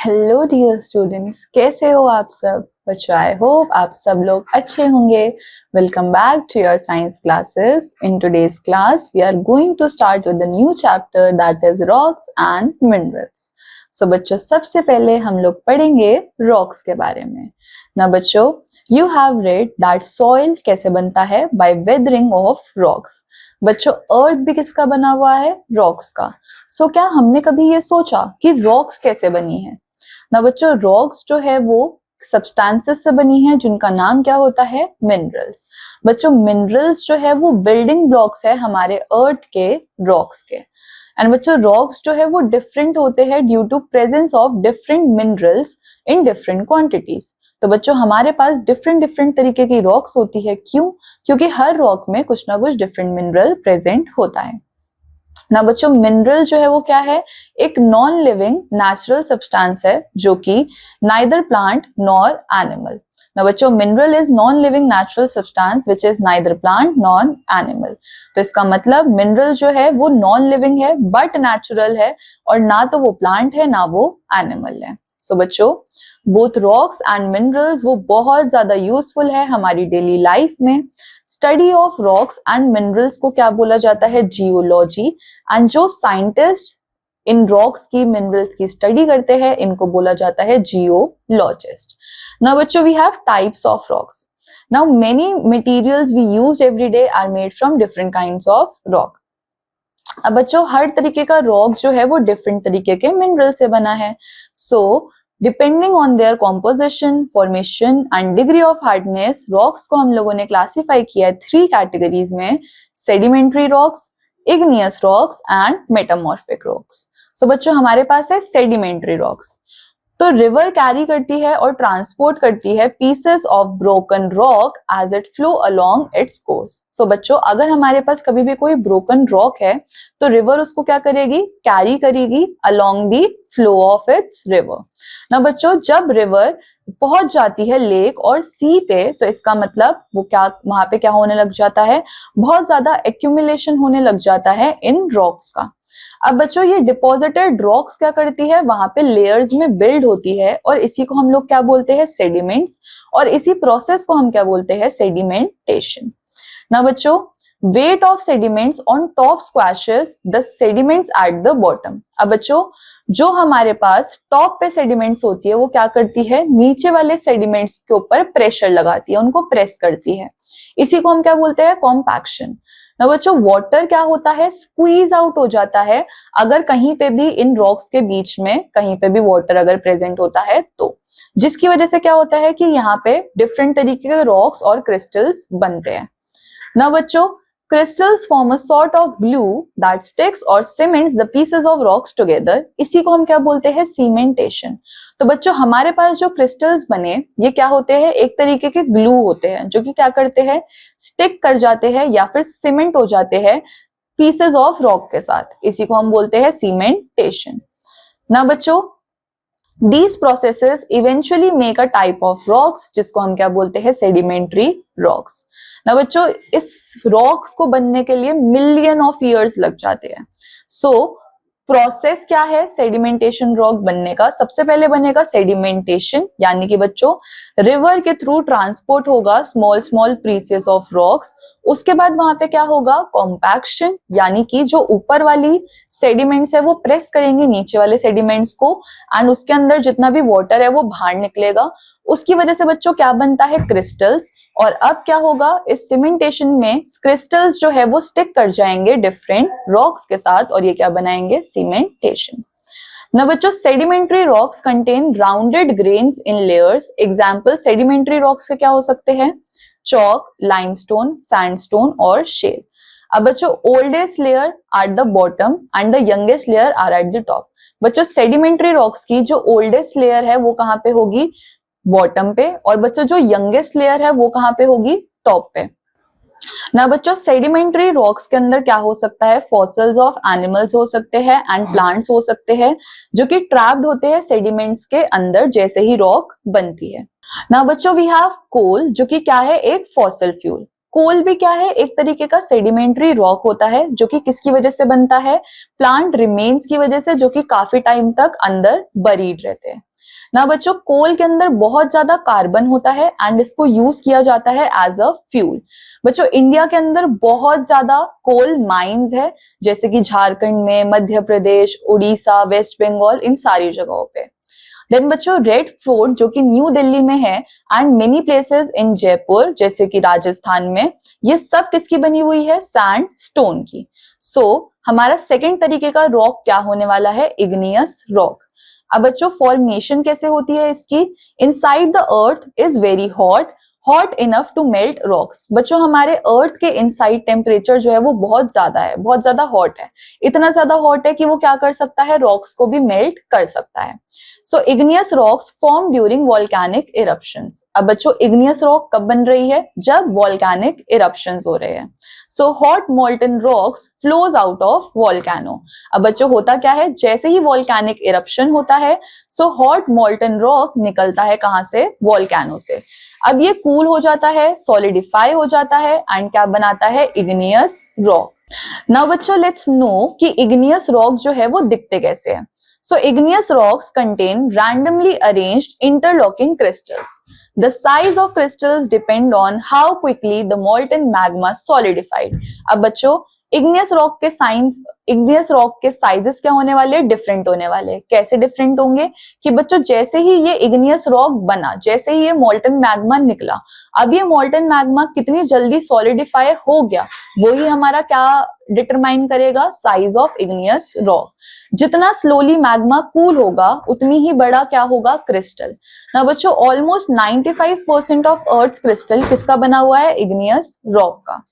Hello dear students, कैसे हो आप सब बच्चों। आई होप आप सब लोग अच्छे होंगे। Welcome back to your science classes. In today's class we are going to start with the new chapter that is rocks and minerals. So बच्चों, सबसे पहले हम लोग पढ़ेंगे रॉक्स के बारे में ना। बच्चों, you have read that soil कैसे बनता है, बाय वेदरिंग ऑफ रॉक्स। बच्चों, अर्थ भी किसका बना हुआ है, रॉक्स का। सो क्या हमने कभी ये सोचा कि रॉक्स कैसे बनी है ना। बच्चों, रॉक्स जो है वो सब्सटेंसेस से बनी है जिनका नाम क्या होता है, मिनरल्स। बच्चों, मिनरल्स जो है वो बिल्डिंग ब्लॉक्स है हमारे अर्थ के रॉक्स के। एंड बच्चों, रॉक्स जो है वो डिफरेंट होते हैं due to presence of different minerals in different quantities. तो बच्चों, हमारे पास डिफरेंट डिफरेंट तरीके की रॉक्स होती है। क्यों? क्योंकि हर रॉक में कुछ ना कुछ डिफरेंट मिनरल प्रेजेंट होता है ना। बच्चों, मिनरल जो है वो क्या है, एक नॉन लिविंग नेचुरल सब्सटेंस है जो कि नाइदर प्लांट नॉर एनिमल। ना बच्चों, mineral is non living natural substance which is neither plant nor animal. तो इसका मतलब मिनरल जो है वो नॉन लिविंग है बट नेचुरल है, और ना तो वो प्लांट है ना वो एनिमल है। सो बच्चों, बोथ रॉक्स एंड मिनरल्स वो बहुत ज्यादा यूजफुल है हमारी डेली लाइफ में। Study of rocks and minerals को क्या बोला जाता है, जियोलॉजी। एंड जो साइंटिस्ट इन रॉक्स की मिनरल्स की स्टडी करते हैं इनको बोला जाता है जियोलॉजिस्ट। नाउ बच्चों, we have types of rocks. Now many materials we use every day are made from different kinds of rock. अब बच्चों, हर तरीके का रॉक जो है वो डिफरेंट तरीके के मिनरल से बना है। So depending on their composition, formation and degree of hardness, rocks को हम लोगों ने क्लासिफाई किया है 3 कैटेगरीज में: sedimentary rocks, igneous rocks and metamorphic rocks. So बच्चों, हमारे पास है सेडिमेंट्री रॉक्स। तो रिवर कैरी करती है और ट्रांसपोर्ट करती है pieces of broken rock as it flow along its course. So बच्चों, अगर हमारे पास कभी भी कोई ब्रोकन रॉक है तो रिवर उसको क्या करेगी, कैरी करेगी along the flow of its river ना। बच्चों, जब रिवर पहुंच जाती है लेक और सी पे तो इसका मतलब वो क्या, वहां पे क्या होने लग जाता है, बहुत ज्यादा एक्यूमुलेशन होने लग जाता है इन रॉक्स का। अब बच्चों, ये डिपॉजिटेड रॉक्स क्या करती है, वहां पे लेयर्स में बिल्ड होती है और इसी को हम लोग क्या बोलते हैं, सेडिमेंट्स। और इसी प्रोसेस को हम क्या बोलते हैं, सेडिमेंटेशन ना। बच्चों, weight of sediments on top squashes the sediments at the bottom. अब बच्चों, जो हमारे पास टॉप पे सेडिमेंट्स होती है वो क्या करती है, नीचे वाले सेडिमेंट्स के ऊपर प्रेशर लगाती है, उनको प्रेस करती है। इसी को हम क्या बोलते हैं, कॉम्पैक्शन ना। बच्चों, वाटर क्या होता है, स्क्वीज आउट हो जाता है अगर कहीं पे भी इन रॉक्स के बीच में कहीं पे भी वाटर अगर प्रेजेंट होता है तो, जिसकी वजह से क्या होता है कि यहाँ पे डिफरेंट तरीके के रॉक्स और क्रिस्टल्स बनते हैं ना। बच्चों, crystals form a sort of glue that sticks or cements the pieces of rocks together. इसी को हम क्या बोलते हैं, cementation। तो बच्चों, हमारे पास जो क्रिस्टल्स बने ये क्या होते हैं, एक तरीके के ग्लू होते हैं जो कि क्या करते हैं, स्टिक कर जाते हैं या फिर सीमेंट हो जाते हैं पीसेस ऑफ रॉक के साथ। इसी को हम बोलते हैं सीमेंटेशन ना। बच्चों, these processes eventually make a type of rocks जिसको हम क्या बोलते हैं, sedimentary rocks ना। बच्चों, इस रॉक्स को बनने के लिए मिलियन ऑफ ईयर्स लग जाते हैं। सो प्रोसेस क्या है सेडिमेंटेशन रॉक बनने का, सबसे पहले बनेगा सेडिमेंटेशन, यानी कि बच्चों रिवर के थ्रू ट्रांसपोर्ट होगा small small pieces of rocks. उसके बाद वहां पे क्या होगा, कॉम्पैक्शन, यानी कि जो ऊपर वाली सेडिमेंट्स है वो प्रेस करेंगे नीचे वाले सेडिमेंट्स को एंड उसके अंदर जितना भी वाटर है वो बाहर निकलेगा। उसकी वजह से बच्चों क्या बनता है, क्रिस्टल्स। और अब क्या होगा, इस सीमेंटेशन में क्रिस्टल्स जो है वो स्टिक कर जाएंगे डिफरेंट रॉक्स के साथ और ये क्या बनाएंगे, सीमेंटेशन ना। बच्चों, sedimentary rocks contain rounded grains in layers. Example sedimentary rocks के क्या हो सकते हैं, चॉक, लाइमस्टोन, सैंडस्टोन और शेल। अब बच्चों, oldest layer at the bottom and the youngest layer are at the top. बच्चों, सेडिमेंट्री रॉक्स की जो ओल्डेस्ट लेयर है वो कहाँ पे होगी, बॉटम पे, और बच्चों जो यंगेस्ट लेयर है वो कहाँ पे होगी, टॉप पे ना। बच्चों, सेडिमेंट्री रॉक्स के अंदर क्या हो सकता है, फॉसिल्स ऑफ एनिमल्स हो सकते हैं एंड प्लांट्स हो सकते हैं जो कि ट्रैप्ड होते हैं सेडिमेंट्स के अंदर जैसे ही रॉक बनती है ना। बच्चों, वी हैव कोल जो कि क्या है, एक फॉसिल फ्यूल। कोल भी क्या है, एक तरीके का सेडिमेंट्री रॉक होता है जो कि किसकी वजह से बनता है, प्लांट रिमेन्स की वजह से, जो कि काफी टाइम तक अंदर बरीड रहते हैं ना बच्चों। कोल के अंदर बहुत ज्यादा कार्बन होता है एंड इसको यूज किया जाता है एज अ फ्यूल। बच्चों इंडिया के अंदर बहुत ज्यादा कोल माइंस है, जैसे कि झारखंड में, मध्य प्रदेश, उड़ीसा, वेस्ट बंगाल, इन सारी जगहों पे। देन बच्चों रेड फोर्ट जो कि न्यू दिल्ली में है and many places in Jaipur जैसे कि राजस्थान में, ये सब किसकी बनी हुई है, सैंड स्टोन की। हमारा सेकंड तरीके का रॉक क्या होने वाला है, इग्नियस रॉक। अब बच्चों फॉर्मेशन कैसे होती है इसकी, inside the earth is very hot enough to melt rocks. बच्चों हमारे अर्थ के इनसाइड टेम्परेचर जो है वो बहुत ज्यादा है, बहुत ज्यादा हॉट है, इतना ज्यादा हॉट है कि वो क्या कर सकता है, रॉक्स को भी मेल्ट कर सकता है। So igneous rocks form during volcanic eruptions. अब बच्चों इग्नियस रॉक कब बन रही है, जब वॉल्केनिक इरप्शंस हो रहे हैं। So hot molten rocks flows out of volcano. अब बच्चों होता क्या है, जैसे ही वॉल्केनिक इरप्शन होता है सो हॉट मोल्टन रॉक निकलता है कहां से, वॉल्केनो से। अब ये कूल हो जाता है, सॉलिडिफाई हो जाता है एंड क्या बनाता है, इग्नियस रॉक। नाउ बच्चों लेट्स नो कि इग्नियस रॉक जो है वो दिखते कैसे हैं। So igneous rocks contain randomly arranged interlocking crystals. The size of crystals depend on how quickly the molten magma solidified. अब बच्चों इग्नियस रॉक के साइजेस क्या होने वाले, डिफरेंट होने वाले। कैसे डिफरेंट होंगे कि बच्चों जैसे ही ये इग्नियस रॉक बना, जैसे ही ये मोल्टन मैग्मा निकला, अब ये मोल्टन मैग्मा कितनी जल्दी सॉलिडिफाई हो गया, वो ही हमारा क्या डिटरमाइन करेगा, साइज ऑफ इग्नियस रॉक। जितना स्लोली मैग्मा कूल होगा उतनी ही बड़ा क्या होगा, क्रिस्टल। ना बच्चों ऑलमोस्ट 95% ऑफ अर्थ क्रिस्टल किसका बना हुआ है, इग्नियस रॉक का।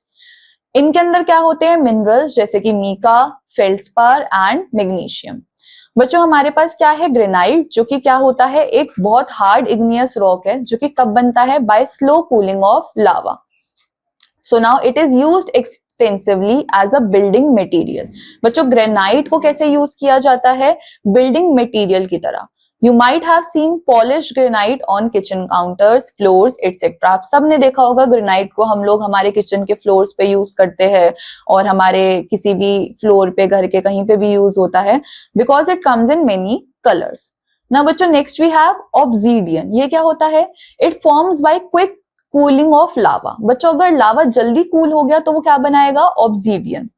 इनके अंदर क्या होते हैं, मिनरल्स जैसे कि मीका, फेल्सपार एंड मैग्नीशियम। बच्चों हमारे पास क्या है, ग्रेनाइट, जो कि क्या होता है, एक बहुत हार्ड इग्नियस रॉक है, जो कि कब बनता है, by slow cooling of lava. So now it is used extensively as a building material. बच्चों ग्रेनाइट को कैसे यूज किया जाता है, बिल्डिंग मटेरियल की तरह। You might have seen polished granite on kitchen counters, floors, etc. आप सबने देखा होगा ग्रेनाइट को हम लोग हमारे किचन के फ्लोर्स पे यूज करते हैं और हमारे किसी भी फ्लोर पे, घर के कहीं पे भी यूज होता है, because it comes in many colours. ना बच्चों नेक्स्ट वी हैव ऑब्सीडियन। ये क्या होता है, it forms by quick cooling of lava. बच्चों अगर लावा जल्दी कूल हो गया तो वो क्या बनाएगा, ऑब्सीडियन।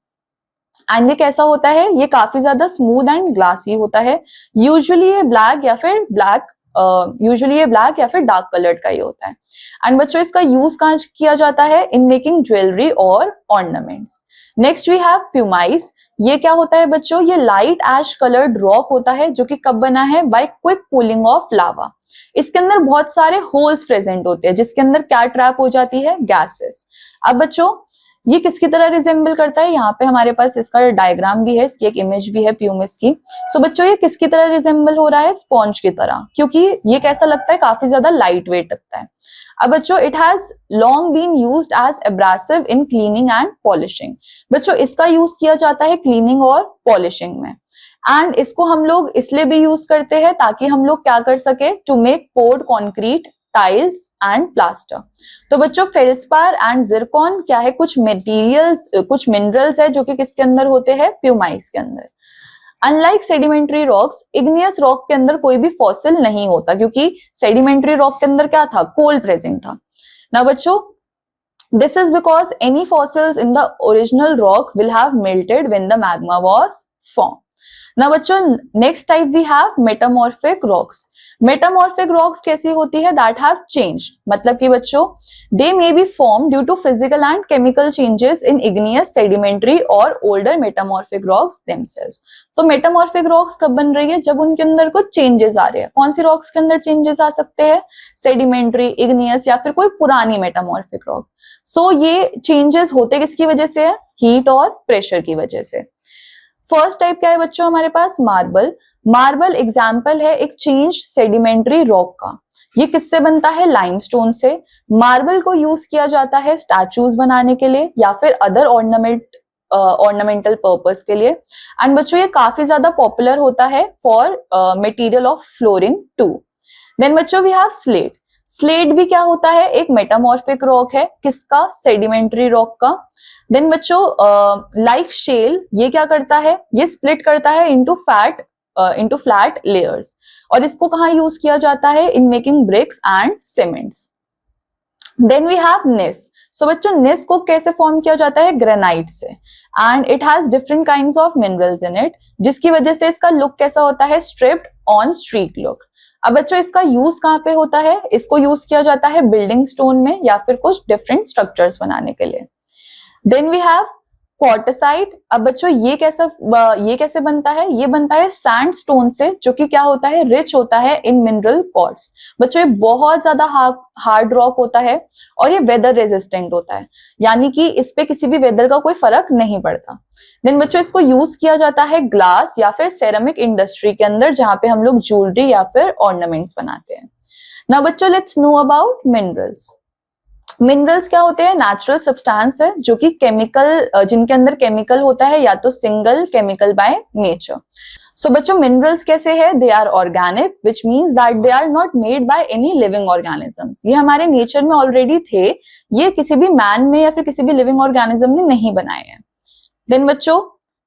एंड ये कैसा होता है, ये काफी ज्यादा स्मूथ एंड ग्लासी होता है। यूजुअली ये ब्लैक या फिर डार्क कलर्ड का ही होता है। एंड बच्चों इसका यूज कहाँ किया जाता है, इन मेकिंग ज्वेलरी और ornaments. Next we have pumice. ये क्या होता है बच्चों, ये लाइट एश कलर्ड रॉक होता है, जो कि कब बना है, by quick cooling of lava. इसके अंदर बहुत सारे होल्स प्रेजेंट होते हैं, जिसके अंदर क्या ट्रैप हो जाती है, गैसेस। अब बच्चों ये किसकी तरह रिजेंबल करता है, यहाँ पे हमारे पास इसका डायग्राम भी है, इसकी एक इमेज भी है प्यूमिस की। सो बच्चों ये किसकी तरह रिजेंबल हो रहा है, स्पॉन्ज की तरह, क्योंकि ये कैसा लगता है, काफी ज्यादा लाइट वेट लगता है। अब बच्चों it has long been used as abrasive in cleaning and polishing. बच्चों इसका यूज किया जाता है क्लीनिंग और पॉलिशिंग में। एंड इसको हम लोग इसलिए भी यूज करते हैं ताकि हम लोग क्या कर सके, to make poured concrete, tiles and plaster. तो बच्चों फेल्सपार एंड जिरकॉन क्या है, कुछ मिनरल्स है जो कि किसके अंदर होते हैं, प्यूमाइस के अंदर। Unlike sedimentary rocks, igneous rock के अंदर कोई भी फॉसिल नहीं होता, क्योंकि सेडिमेंट्री रॉक के अंदर क्या था, कोल प्रेजेंट था ना बच्चों। This is because any fossils in the original rock will have melted when the magma was form. ना बच्चों next type we have metamorphic rocks. Metamorphic rocks कैसी होती है, दैट हैव चेंज्ड, मतलब कि बच्चों they may be form due to physical and chemical changes in igneous, sedimentary और older metamorphic rocks themselves. तो मेटामॉर्फिक रॉक्स कब बन रही है, जब उनके अंदर कुछ चेंजेस आ रहे हैं। कौन सी रॉक्स के अंदर चेंजेस आ सकते हैं, सेडिमेंट्री, इग्नियस या फिर कोई पुरानी मेटामॉर्फिक रॉक। सो ये चेंजेस होते किसकी वजह से है, हीट और प्रेशर की वजह से। फर्स्ट टाइप क्या है बच्चों हमारे पास, मार्बल। मार्बल एग्जाम्पल है एक चेंज सेडिमेंट्री रॉक का। ये किससे बनता है, लाइमस्टोन से। मार्बल को यूज किया जाता है स्टैचूज बनाने के लिए या फिर अदर ऑर्नामेंटल पर्पस के लिए। एंड बच्चों ये काफी ज्यादा पॉपुलर होता है for material of flooring too. Then बच्चों वी हैव स्लेट। स्लेट भी क्या होता है, एक मेटामॉर्फिक रॉक है, किसका, सेडिमेंट्री रॉक का। देन बच्चों लाइक शेल, ये क्या करता है, ये स्प्लिट करता है इनटू फ्लैट लेयर्स, और इसको कहाँ यूज किया जाता है, in making bricks and cements. Then we have gneiss. So बच्चों निस को कैसे फॉर्म किया जाता है, ग्रेनाइट से, and it has different kinds of minerals in it, जिसकी वजह से इसका लुक कैसा होता है, स्ट्रिप्ड ऑन स्ट्रीक लुक। अब बच्चों इसका यूज कहाँ पे होता है, इसको यूज किया जाता है बिल्डिंग स्टोन में या फिर कुछ डिफरेंट स्ट्रक्चर्स बनाने के लिए। Then we have quartzite. अब बच्चों ये कैसे बनता है, ये बनता है सैंडस्टोन से, जो कि क्या होता है, रिच होता है इन मिनरल क्वार्ट्ज। बच्चों ये बहुत ज्यादा हार्ड रॉक होता है और ये वेदर रेजिस्टेंट होता है, यानी कि इस पे किसी भी वेदर का कोई फर्क नहीं पड़ता। देन बच्चों इसको यूज किया जाता है ग्लास या फिर सेरामिक इंडस्ट्री के अंदर, जहां पे हम लोग ज्वेलरी या फिर ऑर्नामेंट्स बनाते हैं। नाउ बच्चों let's know about minerals. Minerals क्या होते हैं, नेचुरल सब्सटेंस है जो कि जिनके अंदर केमिकल होता है, या तो single chemical by nature. So बच्चों मिनरल्स कैसे है, they are organic, which means that they are not made by any living organisms. ये हमारे नेचर में ऑलरेडी थे, ये किसी भी मैन ने या फिर किसी भी लिविंग ऑर्गेनिज्म ने नहीं बनाए हैं। देन बच्चों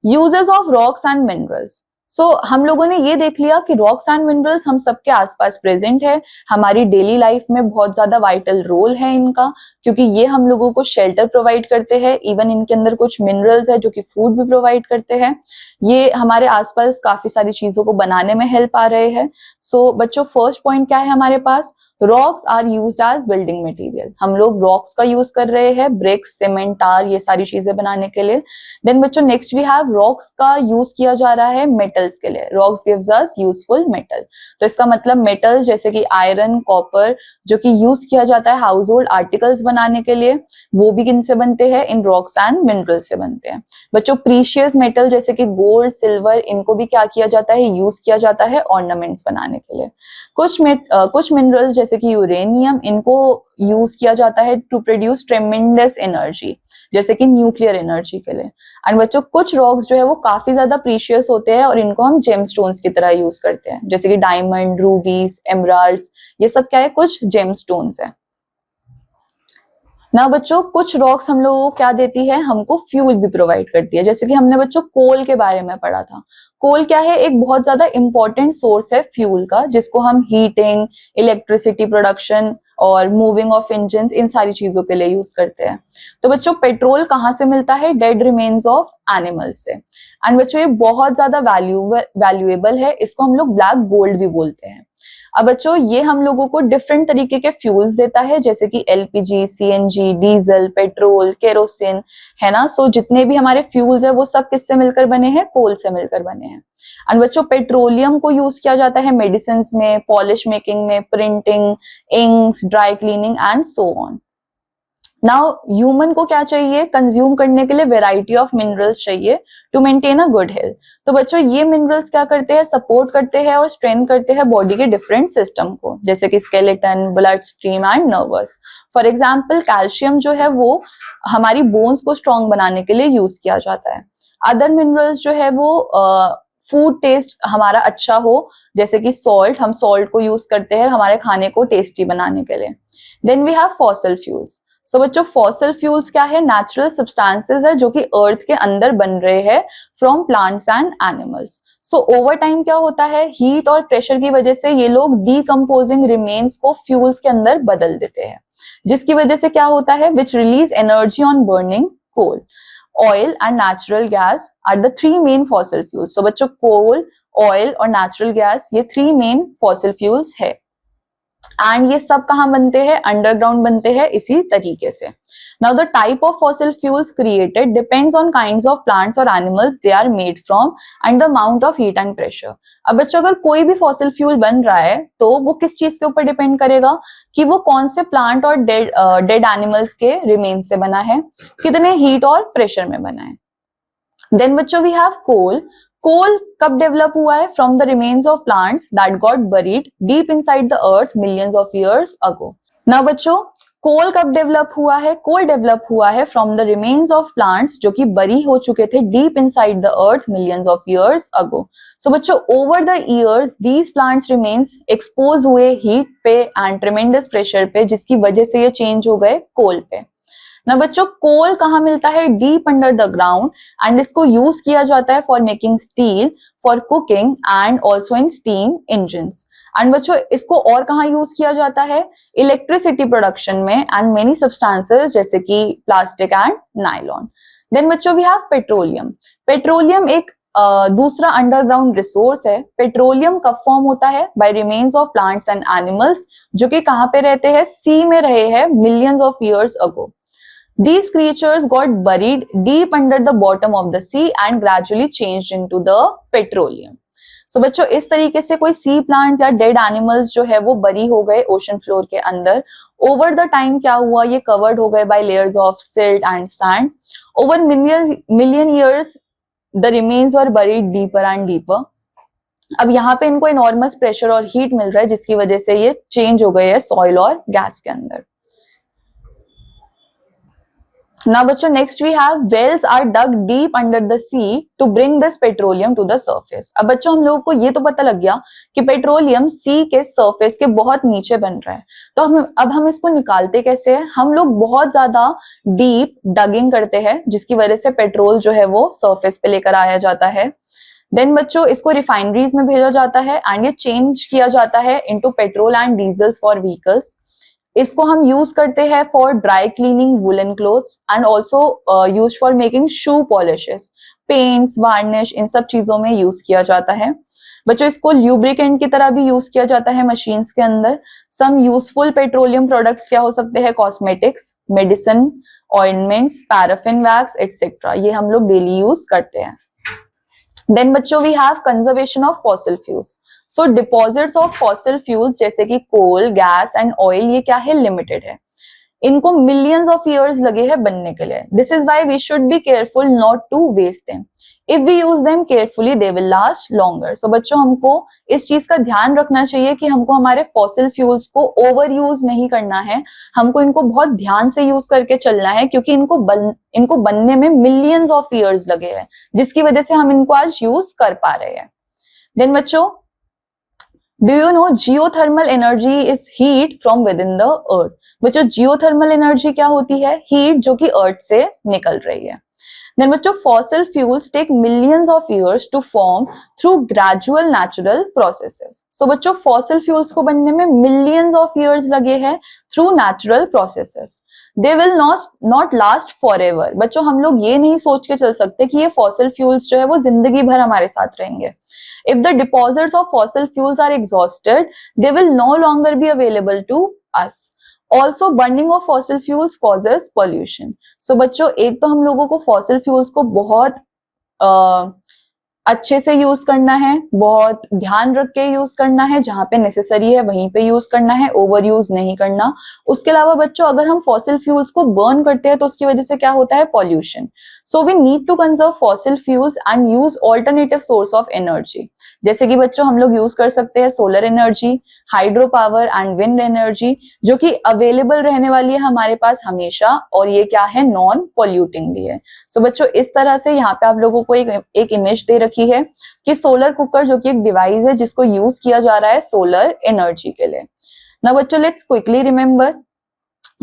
uses of rocks and minerals. So हम लोगों ने ये देख लिया कि रॉक्स एंड मिनरल्स हम सबके आसपास प्रेजेंट है, हमारी डेली लाइफ में बहुत ज्यादा वाइटल रोल है इनका, क्योंकि ये हम लोगों को शेल्टर प्रोवाइड करते हैं। इवन इनके अंदर कुछ मिनरल्स है जो कि फूड भी प्रोवाइड करते हैं। ये हमारे आसपास काफी सारी चीजों को बनाने में हेल्प आ रहे हैं। सो बच्चों फर्स्ट पॉइंट क्या है हमारे पास, rocks are used as building material. हम लोग रॉक्स का यूज कर रहे हैं ब्रिक्स, सीमेंट, टार, ये सारी चीजें बनाने के लिए। देन बच्चों नेक्स्ट वी हैव रॉक्स का यूज किया जा रहा है मेटल्स के लिए। Rocks gives us useful metal. तो इसका मतलब मेटल्स जैसे कि आयरन, कॉपर, जो कि यूज किया जाता है हाउस होल्ड आर्टिकल्स बनाने के लिए, वो भी किनसे बनते हैं, इन रॉक्स एंड मिनरल से बनते हैं। बच्चों प्रीशियस मेटल जैसे कि गोल्ड, सिल्वर, इनको भी क्या किया जाता है, यूज किया जाता है ऑर्नामेंट्स बनाने के लिए। कुछ मिनरल्स जैसे कि यूरेनियम, इनको यूज किया जाता है टू प्रोड्यूस ट्रेमेंडस एनर्जी, जैसे कि न्यूक्लियर एनर्जी के लिए। एंड बच्चों कुछ रॉक्स जो है वो काफी ज्यादा प्रीशियस होते हैं और इनको हम जेमस्टोन्स की तरह यूज करते हैं, जैसे कि डायमंड, रूबीज, एमराल्ड्स, ये सब क्या है, कुछ जेमस्टोन्स है ना। बच्चों कुछ रॉक्स हम लोगों को क्या देती है, हमको फ्यूल भी प्रोवाइड करती है, जैसे कि हमने बच्चों कोल के बारे में पढ़ा था। कोल क्या है, एक बहुत ज्यादा इंपॉर्टेंट सोर्स है फ्यूल का, जिसको हम हीटिंग, इलेक्ट्रिसिटी प्रोडक्शन और मूविंग ऑफ इंजन, इन सारी चीजों के लिए यूज करते हैं। तो बच्चों पेट्रोल कहाँ से मिलता है, डेड रिमेन्स ऑफ एनिमल्स से। एंड बच्चों ये बहुत ज्यादा वैल्यूएबल है, इसको हम लोग ब्लैक गोल्ड भी बोलते हैं। अब बच्चों ये हम लोगों को डिफरेंट तरीके के फ्यूल्स देता है, जैसे कि LPG, CNG, diesel, petrol, kerosene, है ना। सो जितने भी हमारे फ्यूल्स है वो सब किससे मिलकर बने हैं, कोल से मिलकर बने हैं। एंड बच्चों पेट्रोलियम को यूज किया जाता है मेडिसिन में, पॉलिश मेकिंग में, printing, inks, dry cleaning and so on. Now human को क्या चाहिए, कंज्यूम करने के लिए वेराइटी ऑफ मिनरल्स चाहिए to maintain a good health. तो बच्चों ये मिनरल्स क्या करते हैं, सपोर्ट करते हैं और स्ट्रेंथ करते हैं बॉडी के डिफरेंट सिस्टम को, जैसे कि skeleton, blood stream and nervous. For example calcium जो है वो हमारी बोन्स को स्ट्रॉन्ग बनाने के लिए यूज किया जाता है। अदर मिनरल्स जो है वो फूड टेस्ट हमारा अच्छा हो, जैसे कि सॉल्ट, हम सॉल्ट को यूज करते हैं हमारे खाने को टेस्टी बनाने के लिए। Then we have fossil fuels. So बच्चों फॉसिल फ्यूल्स क्या है, नेचुरल सब्सटेंसेस है जो कि अर्थ के अंदर बन रहे हैं from plants and animals. So over time क्या होता है, हीट और प्रेशर की वजह से ये लोग डीकम्पोजिंग रिमेन्स को फ्यूल्स के अंदर बदल देते हैं, जिसकी वजह से क्या होता है, which release energy on burning coal. Oil and natural gas are the three main fossil fuels. So बच्चों कोल, ऑयल और नेचुरल गैस, ये थ्री मेन फॉसिल फ्यूल्स है। एंड ये सब कहाँ बनते हैं, अंडरग्राउंड बनते हैं इसी तरीके से। Now the type of fossil fuels created depends on kinds of plants और animals they are made from and the amount of heat and pressure. अब बच्चों अगर कोई भी फॉसिल फ्यूल बन रहा है तो वो किस चीज के ऊपर डिपेंड करेगा कि वो कौन से प्लांट और डेड एनिमल्स के रिमेन से बना है, कितने हीट और प्रेशर में बना है। देन बच्चों वी हैव कोल। कोल कब डेवलप हुआ है, from the remains of plants that got buried deep inside the earth millions of years ago. Now बच्चों कोल कब डेवलप हुआ है? कोल डेवलप हुआ है from the remains of plants जो कि बरी हो चुके थे deep inside the earth millions of years ago. So बच्चों, over the years these plants remains expose हुए हीट पे एंड ट्रेमेंडस प्रेशर पे, जिसकी वजह से ये चेंज हो गए कोल पे। ना बच्चों, कोल कहाँ मिलता है? Deep under the ground, and इसको यूज किया जाता है for making steel, for cooking and also in steam engines. And बच्चों, इसको और कहाँ यूज किया जाता है? इलेक्ट्रिसिटी प्रोडक्शन में एंड मेनी सब्सटेंसेस जैसे कि प्लास्टिक एंड नायलॉन। देन बच्चों वी हैव पेट्रोलियम। पेट्रोलियम एक दूसरा अंडरग्राउंड रिसोर्स है। पेट्रोलियम कब फॉर्म होता है? By remains of plants and animals जो कि कहाँ पे रहते हैं? सी में रहे हैं millions of years ago. These creatures got buried deep under the bottom of the sea and gradually changed into the petroleum. So बच्चों, इस तरीके से कोई सी प्लांट्स या डेड एनिमल्स जो है वो बरी हो गए ओशन फ्लोर के अंदर। ओवर द टाइम क्या हुआ? ये कवर्ड हो गए by layers of silt and sand. Over million years the remains were buried deeper and deeper. अब यहाँ पे इनको इनॉर्मस प्रेशर और हीट मिल रहा है जिसकी वजह से ये चेंज हो गए है सॉइल और गैस के अंदर। Now बच्चों, next we have wells are dug deep under the sea to bring this petroleum to the surface। अब बच्चों, हम लोगों को ये तो पता लग गया कि पेट्रोलियम सी के सरफेस के बहुत नीचे बन रहा है, तो हम इसको निकालते कैसे हैं? हम लोग बहुत ज्यादा डीप डगिंग करते हैं जिसकी वजह से पेट्रोल जो है वो सरफेस पे लेकर आया जाता है। देन बच्चों, इसको रिफाइनरीज में भेजा जाता है एंड ये चेंज किया जाता है into petrol and diesels for vehicles. इसको हम यूज करते हैं for dry cleaning woollen clothes and also use for making shoe polishes, paints, varnish, इन सब चीजों में यूज किया जाता है। बच्चों, इसको ल्यूब्रिकेंट की तरह भी यूज किया जाता है मशीन्स के अंदर। सम यूजफुल पेट्रोलियम प्रोडक्ट्स क्या हो सकते हैं? Cosmetics, medicine, ointments, paraffin wax etcetera, ये हम लोग डेली यूज करते हैं। देन बच्चों, we have conservation of fossil fuels. So deposits of fossil fuels जैसे कि कोल, गैस एंड ऑयल, ये क्या है? लिमिटेड है। इनको मिलियंस ऑफ ईयर्स लगे हैं बनने के लिए। This is why we should be careful not to waste them. If we use them carefully they will last longer. So बच्चों, हमको इस चीज का ध्यान रखना चाहिए कि हमको हमारे फॉसिल फ्यूल्स को ओवर यूज नहीं करना है, हमको इनको बहुत ध्यान से यूज करके चलना है क्योंकि इनको बनने में मिलियंस ऑफ ईयर्स लगे हैं जिसकी वजह से हम इनको आज यूज कर पा रहे हैं। देन बच्चों, Do you know geothermal energy is heat from within the earth? बच्चों, geothermal energy क्या होती है? हीट जो कि अर्थ से निकल रही है। Then बच्चों, fossil fuels take millions of years to form through gradual natural processes. So बच्चों, fossil fuels को बनने में millions of years लगे हैं through natural processes. They will not last forever. बच्चों, हम लोग ये नहीं सोच के चल सकते कि ये fossil fuels जो है वो जिंदगी भर हमारे साथ रहेंगे। If the deposits of fossil fuels are exhausted, they will no longer be available to us. Also, burning of fossil fuels causes pollution. So बच्चों, एक तो हम लोगों को fossil fuels को बहुत अच्छे से यूज करना है, बहुत ध्यान रख के यूज करना है, जहां पे नेसेसरी है वहीं पे यूज करना है, ओवर यूज नहीं करना। उसके अलावा बच्चों, अगर हम फॉसिल फ्यूल्स को बर्न करते हैं तो उसकी वजह से क्या होता है? Pollution. So we need to conserve fossil fuels and use alternative source of energy. जैसे कि बच्चों, हम लोग यूज कर सकते हैं solar energy, hydro power and wind energy, जो कि अवेलेबल रहने वाली है हमारे पास हमेशा, और ये क्या है? नॉन पॉल्यूटिंग भी है। सो बच्चों, इस तरह से यहाँ पे आप लोगों को एक इमेज दे रखी है कि सोलर कुकर जो कि एक डिवाइस है जिसको यूज किया जा रहा है सोलर एनर्जी के लिए। नाउ बच्चों, लेट्स क्विकली रिमेंबर,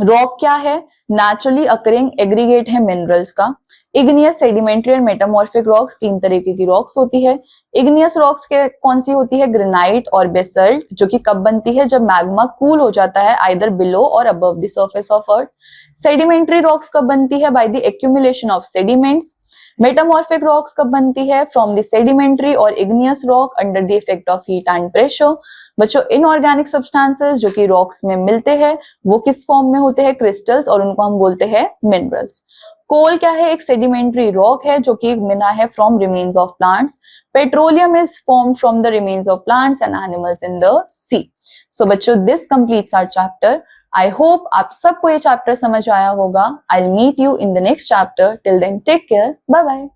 रॉक क्या है? नेचुरली अकरिंग एग्रीगेट है मिनरल्स का। Igneous, sedimentary and metamorphic rocks, तीन तरीके की रॉक्स होती है। इग्नियस रॉक्स के कौन सी होती है? ग्रेनाइट और बेसल्ट, जो कि कब बनती है? जब मैग्मा कूल हो जाता है आइदर बिलो और above the surface of earth. Sedimentary rocks कब बनती है? By the accumulation of sediments. Metamorphic rocks कब बनती है? फ्रॉम द सेडिमेंट्री और igneous rock under the effect of heat and pressure. बच्चों, इनऑर्गेनिक सब्सटेंसेस जो कि रॉक्स में मिलते हैं वो किस फॉर्म में होते हैं? क्रिस्टल्स, और उनको हम बोलते हैं मिनरल्स। कोल क्या है? एक सेडिमेंट्री रॉक है जो कि मिला है from remains of plants. Petroleum is formed from the remains of plants and animals in the sea. So बच्चों, this completes our chapter. I hope आप सबको ये चैप्टर समझ आया होगा। I will meet you in the next chapter. Till then take care, bye bye.